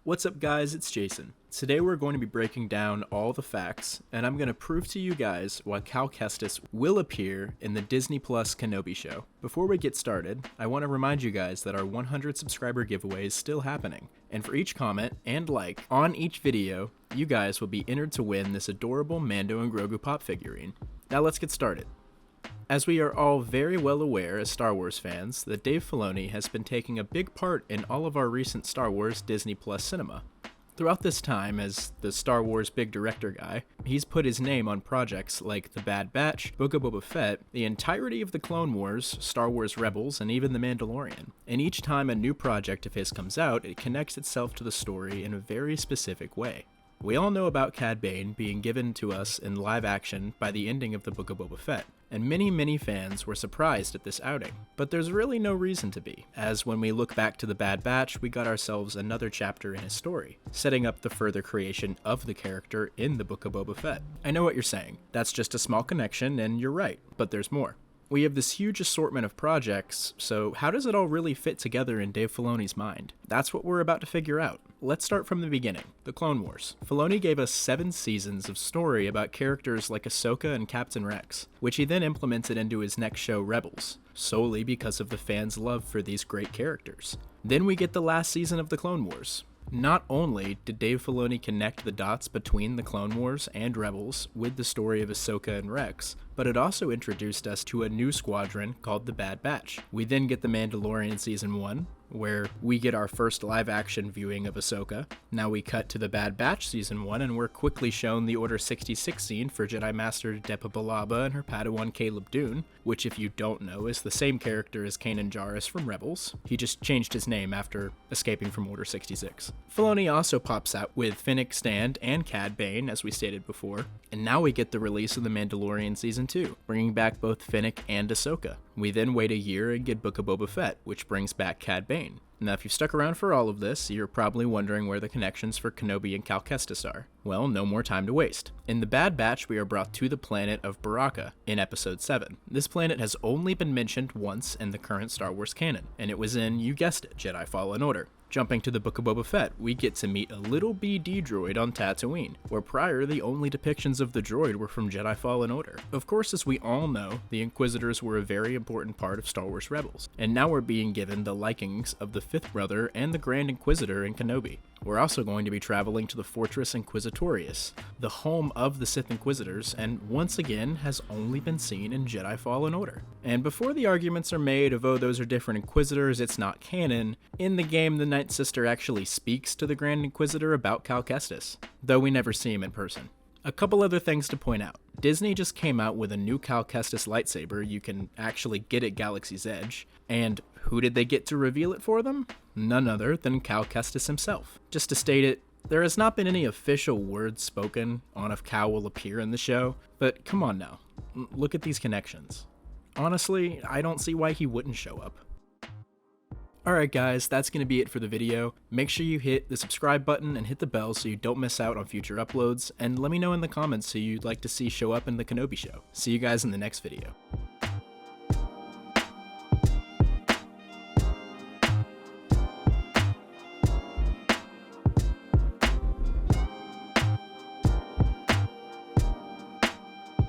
What's up guys, it's Jason. Today we're going to be breaking down all the facts, and I'm going to prove to you guys why Cal Kestis will appear in the Disney Plus Kenobi show. Before we get started, I want to remind you guys that our 100 subscriber giveaway is still happening, and for each comment and like on each video, you guys will be entered to win this adorable Mando and Grogu pop figurine. Now let's get started. As we are all very well aware as Star Wars fans, that Dave Filoni has been taking a big part in all of our recent Star Wars Disney Plus cinema. Throughout this time, as the Star Wars big director guy, he's put his name on projects like The Bad Batch, Book of Boba Fett, the entirety of the Clone Wars, Star Wars Rebels, and even The Mandalorian. And each time a new project of his comes out, it connects itself to the story in a very specific way. We all know about Cad Bane being given to us in live action by the ending of the Book of Boba Fett, and many fans were surprised at this outing. But there's really no reason to be, as when we look back to The Bad Batch, we got ourselves another chapter in his story, setting up the further creation of the character in the Book of Boba Fett. I know what you're saying, that's just a small connection, and you're right, but there's more. We have this huge assortment of projects, so how does it all really fit together in Dave Filoni's mind? That's what we're about to figure out. Let's start from the beginning, the Clone Wars. Filoni gave us 7 seasons of story about characters like Ahsoka and Captain Rex, which he then implemented into his next show Rebels, solely because of the fans' love for these great characters. Then we get the last season of the Clone Wars. Not only did Dave Filoni connect the dots between the Clone Wars and Rebels with the story of Ahsoka and Rex, but it also introduced us to a new squadron called the Bad Batch. We then get The Mandalorian Season 1, where we get our first live-action viewing of Ahsoka. Now we cut to the Bad Batch Season 1, and we're quickly shown the Order 66 scene for Jedi Master Depa Billaba and her Padawan Caleb Dune, which if you don't know is the same character as Kanan Jarrus from Rebels. He just changed his name after escaping from Order 66. Filoni also pops out with Fennec Stand and Cad Bane, as we stated before, and now we get the release of The Mandalorian Season 2, bringing back both Fennec and Ahsoka. We then wait a year and get Book of Boba Fett, which brings back Cad Bane. Now if you've stuck around for all of this, you're probably wondering where the connections for Kenobi and Cal Kestis are. Well, no more time to waste. In the Bad Batch, we are brought to the planet of Baraka in Episode 7. This planet has only been mentioned once in the current Star Wars canon, and it was in, you guessed it, Jedi Fallen Order. Jumping to the Book of Boba Fett, we get to meet a little BD droid on Tatooine, where prior the only depictions of the droid were from Jedi Fallen Order. Of course, as we all know, the Inquisitors were a very important part of Star Wars Rebels, and now we're being given the likings of the Fifth Brother and the Grand Inquisitor in Kenobi. We're also going to be traveling to the Fortress Inquisitorius, the home of the Sith Inquisitors, and once again has only been seen in Jedi Fallen Order. And before the arguments are made of, oh, those are different Inquisitors, it's not canon, in the game the Night Sister actually speaks to the Grand Inquisitor about Cal Kestis, though we never see him in person. A couple other things to point out. Disney just came out with a new Cal Kestis lightsaber you can actually get at Galaxy's Edge, and who did they get to reveal it for them? None other than Cal Kestis himself. Just to state it, there has not been any official words spoken on if Cal will appear in the show, but come on now, look at these connections. Honestly, I don't see why he wouldn't show up. Alright guys, that's going to be it for the video. Make sure you hit the subscribe button and hit the bell so you don't miss out on future uploads, and let me know in the comments who you'd like to see show up in the Kenobi show. See you guys in the next video.